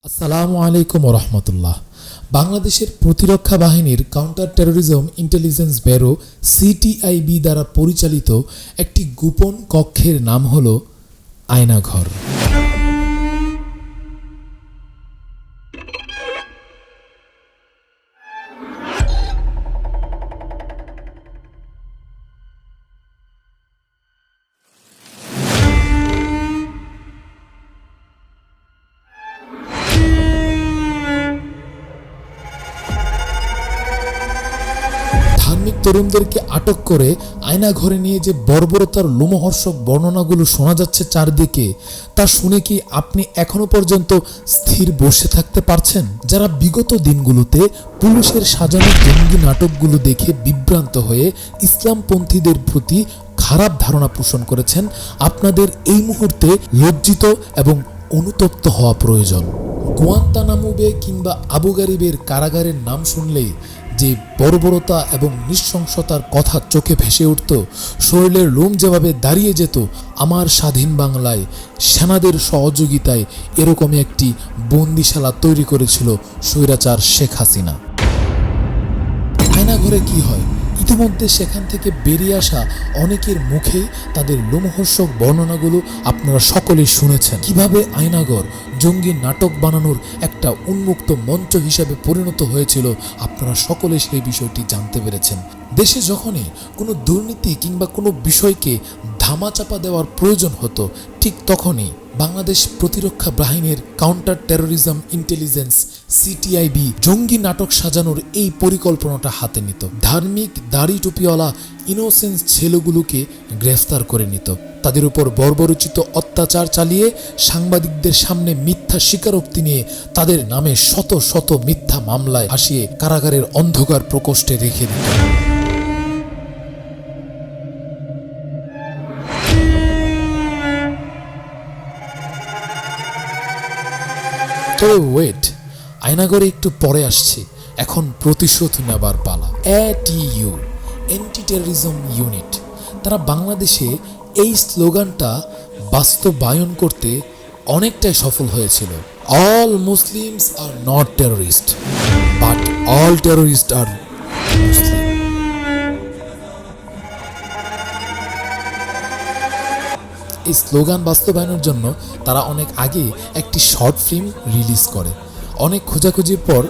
আসসালামু আলাইকুম রহমতুল্লাহ। বাংলাদেশের প্রতিরক্ষা বাহিনীর counter terrorism intelligence bureau CTIB দ্বারা পরিচালিত একটি গোপন কক্ষের নাম হল আয়নাঘর। ধার্মিক তরুণদেরকে আটক করে আয়নাঘরে নিয়ে যে বর্বরতার লোমহর্ষক বর্ণনাগুলো শোনা যাচ্ছে চারদিকে, তা শুনে কি আপনি এখনো পর্যন্ত স্থির বসে থাকতে পারছেন? যারা বিগত দিনগুলোতে পুলিশের সাজানো জঙ্গি নাটকগুলো দেখে বিভ্রান্ত হয়ে ইসলামপন্থীদের প্রতি খারাপ ধারণা পোষণ করেছেন, আপনাদের এই মুহূর্তে লজ্জিত এবং অনুতপ্ত হওয়া প্রয়োজন। গুয়ান্তানামো বে কিংবা আবু গারিবের কারাগারের নাম শুনলেই যে বর্বরতা এবং নৃশংসতার কথা চোখে ভেসে উঠত, শরীরের লোম যেভাবে দাঁড়িয়ে যেত, আমার স্বাধীন বাংলায় সেনাদের সহযোগিতায় এরকমই একটি বন্দিশালা তৈরি করেছিল স্বৈরাচার শেখ হাসিনা। আয়নাঘরে কি হয়? ইতিমধ্যে সেখান থেকে বেরিয়ে আসা অনেকের মুখেই তাদের লোমহর্ষক বর্ণনাগুলো আপনারা সকলেই শুনেছেন। কিভাবে আয়নাঘর জঙ্গি নাটক বানানোর একটা উন্মুক্ত মঞ্চ হিসেবে পরিণত হয়েছিল, আপনারা সকলে সেই বিষয়টি জানতে পেরেছেন। দেশে যখনই কোনো দুর্নীতি কিংবা কোনো বিষয়কে ধামাচাপা দেওয়ার প্রয়োজন হতো, ঠিক তখনই বাংলাদেশ প্রতিরক্ষা বাহিনীর কাউন্টার টেরোরিজম ইন্টেলিজেন্স সিটিআইবি জঙ্গি নাটক সাজানোর এই পরিকল্পনাটা হাতে নিত। ধার্মিক দাড়ি টুপিওয়ালা ইনোসেন্স ছেলেগুলোকে গ্রেফতার করে নিত, তাদের উপর বর্বরোচিত অত্যাচার চালিয়ে সাংবাদিকদের সামনে মিথ্যা স্বীকারোক্তি নিয়ে তাদের নামে শত শত মিথ্যা মামলায় ভাসিয়ে কারাগারের অন্ধকার প্রকোষ্ঠে রেখে দিত। তবে ওয়েট, আয়নাঘরে একটু পরে আসছে। এখন প্রতিশোধ নেবার পালা। এটিইউ, অ্যান্টি টেরোরিজম ইউনিট, তারা বাংলাদেশে এই স্লোগানটা বাস্তবায়ন করতে অনেকটাই সফল হয়েছিল। All Muslims are not terrorist, but all terrorist are Muslim. এই স্লোগান বাস্তবায়নের জন্য তারা অনেক আগে একটি শর্ট ফিল্ম রিলিজ করে। অনেক খোঁজাখুঁজির পর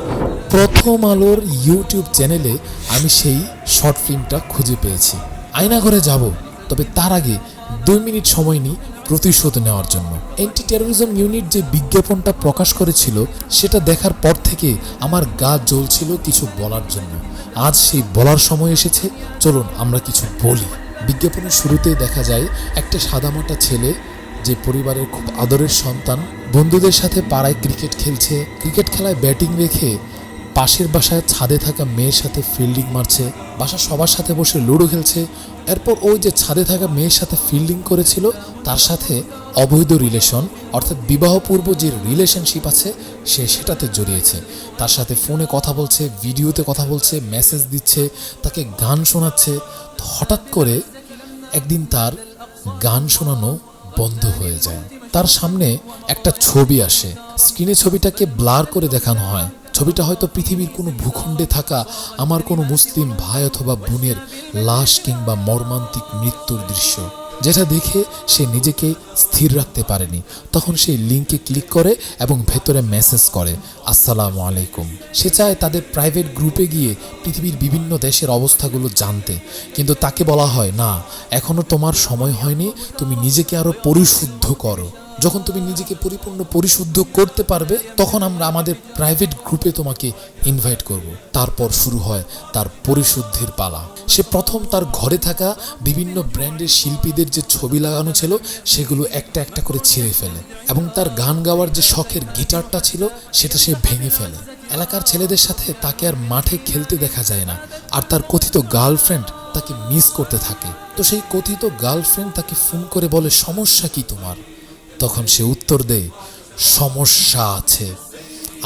প্রথম আলোর ইউটিউব চ্যানেলে আমি সেই শর্ট ফিল্মটা খুঁজে পেয়েছি। আয়নাঘরে যাব, তবে তার আগে 2 মিনিট সময় নিই প্রতিশোধ নেওয়ার জন্য। অ্যান্টি টেরোরিজম ইউনিট যে বিজ্ঞাপনটা প্রকাশ করেছিল, সেটা দেখার পর থেকে আমার গা জ্বলছিল কিছু বলার জন্য। আজ সেই বলার সময় এসেছে, চলুন আমরা কিছু বলি। বিজ্ঞাপনের শুরুতেই দেখা যায় একটা সাদামাটা ছেলে, যে পরিবারের খুব আদরের সন্তান, বন্ধুদের সাথে পাড়ায় ক্রিকেট খেলছে। ক্রিকেট খেলায় ব্যাটিং রেখে পাশের বাসায় ছাদে থাকা মেয়ের সাথে ফিল্ডিং মারছে, বাসার সবার সাথে বসে লুডো খেলছে। এরপর ওই যে ছাদে থাকা মেয়ের সাথে ফিল্ডিং করেছিল, তার সাথে অবৈধ রিলেশন, অর্থাৎ বিবাহপূর্ব যে রিলেশনশিপ আছে, সেটাতে জড়িয়েছে। তার সাথে ফোনে কথা বলছে, ভিডিওতে কথা বলছে, মেসেজ দিচ্ছে, তাকে গান শোনাচ্ছে। হঠাৎ করে একদিন তার গান শোনানো বন্ধ হয়ে যায়। তার সামনে একটা ছবি আসে, স্ক্রিনে ছবিটাকে ব্লার করে দেখানো হয়। ছবিটা হয়তো পৃথিবীর কোনো ভূখণ্ডে থাকা আমার কোনো মুসলিম ভাই অথবা বোনের লাশ কিংবা মর্মান্তিক মৃত্যুর দৃশ্য, যেটা দেখে সে নিজেকে স্থির রাখতে পারেনি। তখন সেই লিঙ্কে ক্লিক করে এবং ভেতরে মেসেজ করে, আসসালামু আলাইকুম। সে চায় তাদের প্রাইভেট গ্রুপে গিয়ে পৃথিবীর বিভিন্ন দেশের অবস্থাগুলো জানতে, কিন্তু তাকে বলা হয়, না, এখনো তোমার সময় হয়নি, তুমি নিজেকে আরো পরিশুদ্ধ করো। যখন তুমি নিজেকে পরিপূর্ণ পরিশুদ্ধ করতে পারবে, তখন আমরা আমাদের প্রাইভেট গ্রুপে তোমাকে ইনভাইট করব। তারপর শুরু হয় তার পরিশুদ্ধির পালা। সে প্রথম তার ঘরে থাকা বিভিন্ন ব্র্যান্ডের শিল্পীদের যে ছবি লাগানো ছিল, সেগুলো একটা একটা করে ছিঁড়ে ফেলে এবং তার গান গাওয়ার যে শখের গিটারটা ছিল, সেটা সে ভেঙে ফেলে। এলাকার ছেলেদের সাথে তাকে আর মাঠে খেলতে দেখা যায় না, আর তার কথিত গার্লফ্রেন্ড তাকে মিস করতে থাকে। তো সেই কথিত গার্লফ্রেন্ড তাকে ফোন করে বলে, সমস্যা কি তোমার? তখন সে উত্তর দেয়, সমস্যা আছে,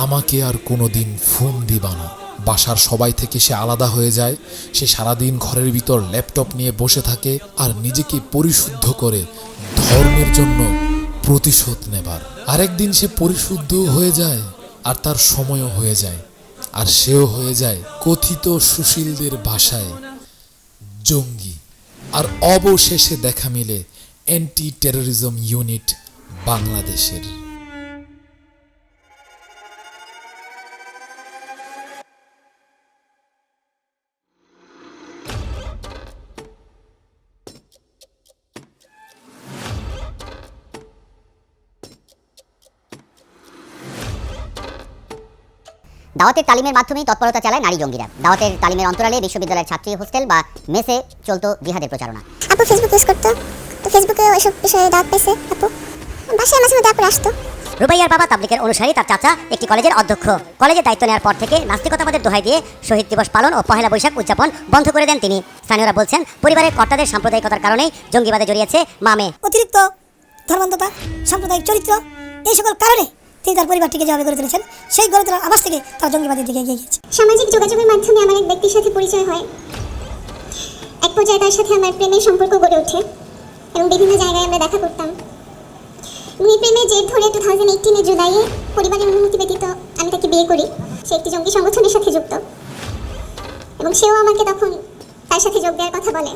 আমাকে আর কোনোদিন ফোন দিবা না। বাসার সবাই থেকে সে আলাদা হয়ে যায়। সে সারাদিন ঘরের ভিতর ল্যাপটপ নিয়ে বসে থাকে আর নিজেকে পরিশুদ্ধ করে ধর্মের জন্য প্রতিশোধ নেবার। আরেকদিন সে পরিশুদ্ধ হয়ে যায়, আর তার সময়ও হয়ে যায়, আর সেও হয়ে যায় কথিত সুশীলদের ভাষায় জঙ্গি। আর অবশেষে দেখা মিলে অ্যান্টি টেরোরিজম ইউনিট বাংলাদেশের। দাওয়াতের তালিমের মাধ্যমেই তৎপরতা চালায় নারী জঙ্গিরা। দাওয়াতের তালিমের অন্তরালে বিশ্ববিদ্যালয়ের ছাত্রী হোস্টেল বা মেসে চলতো জিহাদের প্রচারণা। আপু ফেসবুক ইউজ করতো, তো ফেসবুকে এসব বিষয়ে দাওয়াত পাইছে। আপু বাসায় মাঝে মধ্যে আপুর আসতো। রুবাইয়ার বাবা তাবলিগের অনুসারী, তার চাচা একটি কলেজের অধ্যক্ষ। কলেজের দায়িত্ব নেওয়ার পর থেকে নাস্তিকতাবাদের দোহাই দিয়ে শহীদ দিবস পালন ও পহেলা বৈশাখ উদযাপন বন্ধ করে দেন তিনি। স্থানীয়রা বলছেন, পরিবারের কর্তাদের সাম্প্রদায়িকতার কারণেই জঙ্গিবাদে জড়িয়েছে মামে। অতিরিক্ত ধর্মান্ধতা, সাম্প্রদায়িক চরিত্র, এই সকল কারণে তিনি তার পরিবারটিকে যেভাবে গড়ে তুলেছেন, সেই গড়ে তোলার আবাস থেকে তার জঙ্গিবাদের দিকে এগিয়ে গেছে। সামাজিক যোগাযোগের মাধ্যমে আমার এক ব্যক্তির সাথে পরিচয় হয়। এক পর্যায়ে তার সাথে আমার প্রেমের সম্পর্ক গড়ে ওঠে এবং বিভিন্ন জায়গায় আমরা দেখা করতাম। এই প্রেমের জের ধরে 2018 জুলাইয়ে পরিবারের অনুমতি ব্যতীত আমি তাকে বিয়ে করি। সে একটি জঙ্গি সংগঠনের সাথে যুক্ত এবং সেও আমাকে তখন তার সাথে যোগ দেওয়ার কথা বলে।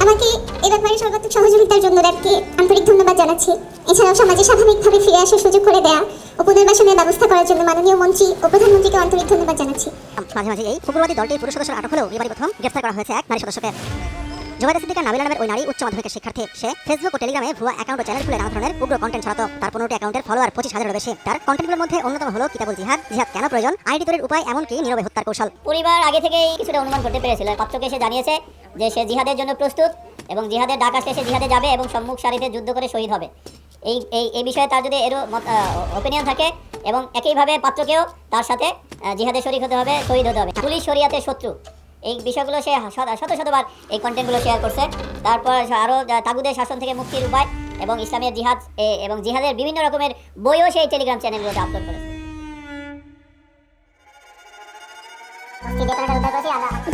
আমাকে এ ব্যাপারে সর্বাত্মক সহযোগিতার জন্য র্যাবকে আন্তরিক ধন্যবাদ জানাচ্ছি। এছাড়াও সমাজে স্বাভাবিকভাবে ফিরে আসার সুযোগ করে দেয়া ও পুনর্বাসনের ব্যবস্থা করার জন্য মাননীয় মন্ত্রী ও প্রধানমন্ত্রীকে আন্তরিক ধন্যবাদ জানাচ্ছি। মাঝে মাঝে এই উগ্রবাদী দলটির পুরুষ সদস্যরা আটক হলেও এবারই প্রথম গ্রেফতার করা হয়েছে এক নারী সদস্যকে। জোবাইদা সিদ্দিকা নাবিলা নামের ওই নারী উচ্চ মাধ্যমিকের শিক্ষার্থী। সে ফেসবুক ও টেলিগ্রামে ভুয়া অ্যাকাউন্ট ও চ্যানেল খুলে নানা ধরনের উগ্র কন্টেন্ট ছড়াতো। তার 15টি অ্যাকাউন্টের ফলোয়ার 25,000-এরও বেশি। তার কন্টেন্টগুলোর মধ্যে অন্যতম হলো কিতাবুল জিহাদ, জিহাদ কেন প্রয়োজন, আইডি তৈরির উপায়, এমনকি নীরবে হত্যার কৌশল। পরিবার আগে থেকেই কিছুটা অনুমান করতে পেরেছিল। পাত্রকে সে জানিয়েছে যে সে জিহাদের জন্য প্রস্তুত এবং জিহাদের ডাক আসলে সে জিহাদে যাবে এবং সম্মুখ সারিতে যুদ্ধ করে শহীদ হবে। এই বিষয়ে তার যদি এরও ওপিনিয়ন থাকে, এবং একইভাবে পাত্রকেও তার সাথে জিহাদে শরীক হতে হবে, শহীদ হতে হবে। পুলিশ শরিয়াতের শত্রু, এই বিষয়গুলো সে শতবার এই কন্টেন্টগুলো শেয়ার করছে। তারপর আরও তাগুদের শাসন থেকে মুক্তির উপায় এবং ইসলামের জিহাদ এবং জিহাদের বিভিন্ন রকমের বইও সেই টেলিগ্রাম চ্যানেলগুলোতে আপলোড করেছে।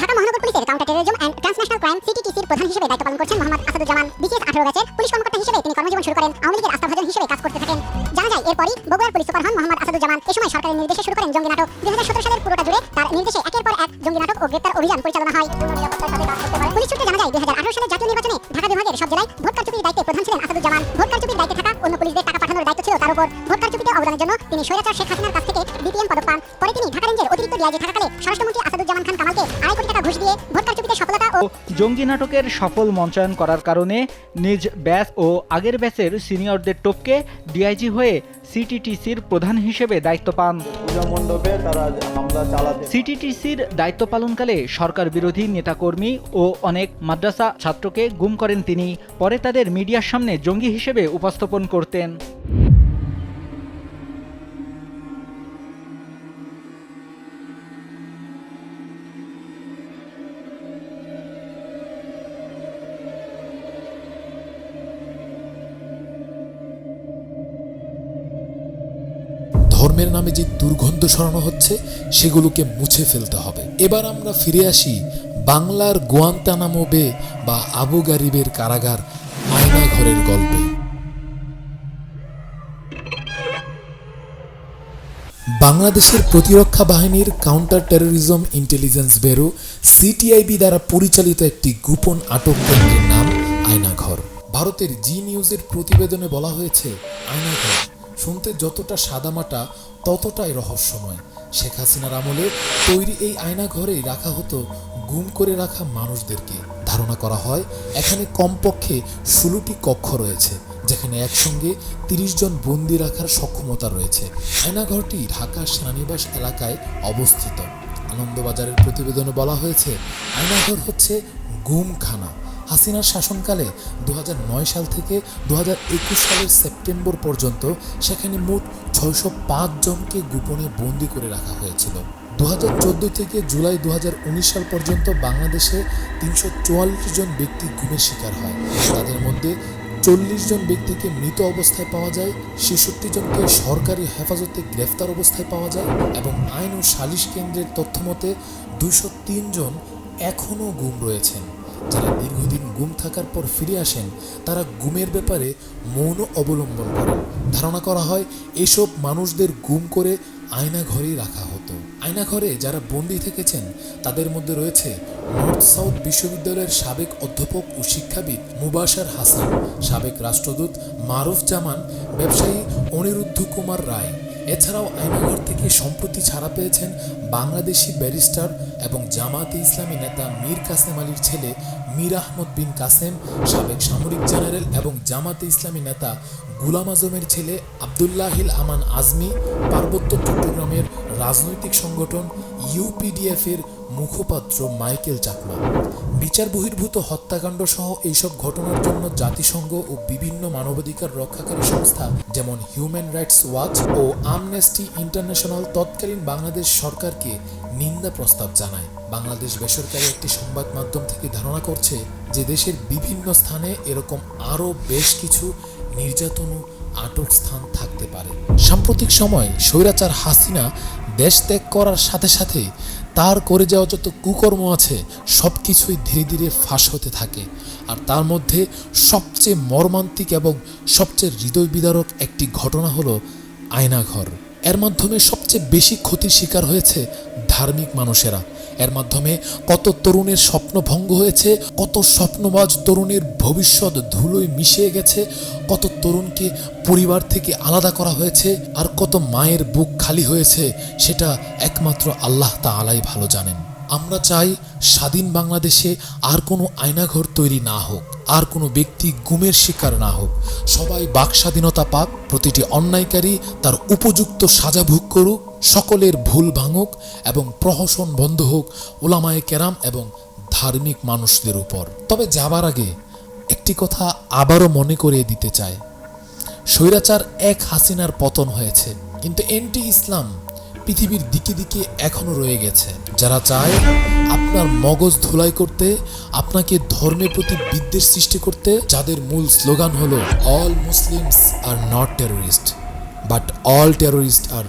ঢাকা মহানগর পুলিশের counter terrorism and transnational crime সিটিটিসির প্রধান হিসেবে দায়িত্ব পালন করছেন মোহাম্মদ আসাদুজ্জামান। বিসিএস 18 ব্যাচের পুলিশ কর্মকর্তা হিসেবে তিনি কর্মজীবন শুরু করেন। আওয়ামী লীগের আস্থাভাজন হিসেবে কাজ করতে থাকেন। জানা যায় এরপরই বগুড়ার পুলিশ সুপার হন মোহাম্মদ আসাদুজ্জামান। এ সময় সরকারের নির্দেশে শুরু করেন জঙ্গি নাটক। 2017 সালের পুরোটা জুড়ে তার নির্দেশে একের পর এক জঙ্গি নাটক ও গ্রেপ্তার অভিযান পরিচালনা হয়। পুলিশ সূত্রে জানা যায় 2018 সালের জাতীয় নির্বাচনে ঢাকা বিভাগের সব জেলায় ভোট কারচুপির দায়িত্বে প্রধান ছিলেন আসাদুজ্জামান। ভোট কারচুপির দায়িত্বে থাকা অন্য পুলিশদের টাকা পাঠানোর দায়িত্ব ছিল তার উপর। ভোট কারচুপিতে অবদানের জন্য তিনি স্বৈরাচার শেখ হাসিনার কাছ থেকে বিপিএম পদক পান। পরে তিনি ঢাকা রেঞ্জের অতিরিক্ত ডিআইজি থাকাকালে স্বরাষ্ট্রমন্ত্রী আসাদুজ্জামান খান কামালকে 2.5 কোটি টাকা ঘুষ দিয়ে ভোট কারচুপিতে সফলতা ও জঙ্গি নাটকের সফল মঞ্চায়ন করার কারণে নিজ ব্যাচ ও আগের ব্যাচের সিনিয়রদের টপকে ডিআইজি হয়ে সিটিটিসির প্রধান হিসেবে দায়িত্ব পান। সিটিটিসির দায়িত্ব পালনকালে সরকার বিরোধী নেতাকর্মী ও অনেক মাদ্রাসা ছাত্রকে গুম করেন তিনি। পরে তাদের মিডিয়ার সামনে জঙ্গি হিসেবে উপস্থাপন করতেন। ধর্মের নামে যে দুর্গন্ধ ছড়ানো হচ্ছে সেগুলোকে মুছে ফেলতে হবে। এবার আমরা ফিরে আসি বাংলার গুয়ান্তানামো বে বা আবু গারিবের কারাগার আয়নাঘরের গল্পে। বাংলাদেশের প্রতিরক্ষা বাহিনীর counter terrorism intelligence bureau CTIB দ্বারা পরিচালিত একটি গোপন আটক কেন্দ্রের নাম আয়নাঘর। ভারতের জি নিউজের প্রতিবেদনে বলা হয়েছে, আয়নাঘর শুনতে যতটা সাদামাটা ততটাই রহস্যময়। শেখ হাসিনার আমলে তৈরি এই আয়নাঘরেই রাখা হতো গুম করে রাখা মানুষদেরকে। ধারণা করা হয় এখানে কমপক্ষে 16টি কক্ষ রয়েছে, যেখানে একসঙ্গে 30 জন বন্দী রাখার সক্ষমতা রয়েছে। আয়নাঘরটি ঢাকা সেনানিবাস এলাকায় অবস্থিত। আনন্দবাজারের প্রতিবেদনে বলা হয়েছে, আয়নাঘর হচ্ছে গুমখানা। হাসিনার শাসনকালে 2009 সাল থেকে 2021 সালের সেপ্টেম্বর পর্যন্ত সেখানে মোট 605 জনকে গোপনে বন্দী করে রাখা হয়েছিল। 2014 থেকে জুলাই 2019 সাল পর্যন্ত বাংলাদেশে 344 জন ব্যক্তি গুমের শিকার হয়। তাদের মধ্যে 40 জন ব্যক্তিকে মৃত অবস্থায় পাওয়া যায়, 66 জনকে সরকারি হেফাজতে গ্রেফতার অবস্থায় পাওয়া যায় এবং আইন ও সালিশ কেন্দ্রের তথ্যমতে 203 জন এখনও গুম রয়েছেন, যারা দীর্ঘদিন গুম থাকার পর ফিরে আসেন তারা গুমের ব্যাপারে মৌন অবলম্বন করেন। ধারণা করা হয় এসব মানুষদের গুম করে আয়নাঘরেই রাখা হতো। আয়নাঘরে যারা বন্দী থেকেছেন তাদের মধ্যে রয়েছে নর্থ সাউথ বিশ্ববিদ্যালয়ের সাবেক অধ্যাপক ও শিক্ষাবিদ মুবাশার হাসান, সাবেক রাষ্ট্রদূত মারুফ জামান, ব্যবসায়ী অনিরুদ্ধ কুমার রায়। এছাড়াও আয়নাঘর থেকে সম্প্রতি ছাড়া পেয়েছেন বাংলাদেশি ব্যারিস্টার এবং জামাতে ইসলামী নেতা মীর কাসেম আলীর ছেলে মীর আহমদ বিন কাসেম, সাবেক সামরিক জেনারেল এবং জামাতে ইসলামী নেতা গুলাম আজমের ছেলে আবদুল্লাহিল আমান আজমি, পার্বত্য চট্টগ্রামের রাজনৈতিক সংগঠন ইউপিডিএফের মুখপাত্র মাইকেল চাকমা। বিচার বহির্ভূত হত্যাকাণ্ড সহ এইসব ঘটনার জন্য জাতিসংঘ ও বিভিন্ন মানবাধিকার রক্ষাকারী সংস্থা যেমন হিউম্যান রাইটস ওয়াচ ও আমনেস্টি ইন্টারন্যাশনাল তৎকালীন বাংলাদেশ সরকারকে নিন্দা প্রস্তাব জানায়। বাংলাদেশ বেসরকারি একটি সংবাদ মাধ্যম থেকে ধারণা করছে যে দেশের বিভিন্ন স্থানে এরকম আরও বেশ কিছু নির্যাতন ও আটক স্থান থাকতে পারে। সাম্প্রতিক সময় স্বৈরাচার হাসিনা দেশ ত্যাগ করার সাথে সাথে তার করে যাওয়া যত কুকর্ম আছে সব কিছুই ধীরে ধীরে ফাঁস হতে থাকে। আর তার মধ্যে সবচেয়ে মর্মান্তিক এবং সবচেয়ে হৃদয় বিদারক একটি ঘটনা হলো আয়নাঘর। এর মাধ্যমে সবচেয়ে বেশি ক্ষতির শিকার হয়েছে ধার্মিক মানুষেরা। এর মাধ্যমে কত তরুণের স্বপ্ন ভঙ্গ হয়েছে, কত স্বপ্নবাজ তরুণের ভবিষ্যৎ ধুলোয় মিশিয়ে গেছে, কত তরুণকে পরিবার থেকে আলাদা করা হয়েছে, আর কত মায়ের বুক খালি হয়েছে সেটা একমাত্র আল্লাহ তাআলাই ভালো জানেন। আমরা চাই স্বাধীন বাংলাদেশে আর কোনো আয়নাঘর তৈরি না হোক, আর কোনো ব্যক্তি গুমের শিকার না হোক। সবাই বাক স্বাধীনতা পাক, প্রতিটি অন্যায়কারী তার উপযুক্ত সাজা ভোগ করুক, সকলের ভুল ভাঙুক এবং প্রহসন বন্ধ হোক উলামায়ে কেরাম এবং ধার্মিক মানুষদের উপর। তবে যাবার আগে একটি কথা আবারও মনে করিয়ে দিতে চাই, স্বৈরাচার এক হাসিনার পতন হয়েছে, কিন্তু এন্টি ইসলাম পৃথিবীর দিকে দিকে এখনো রয়ে গেছে। যারা চায় আপনার মগজ ধুলাই করতে, আপনাকে ধর্মের প্রতি বিদ্বেষ সৃষ্টি করতে, যাদের মূল স্লোগান হলো all Muslims are not terrorist but all terrorist R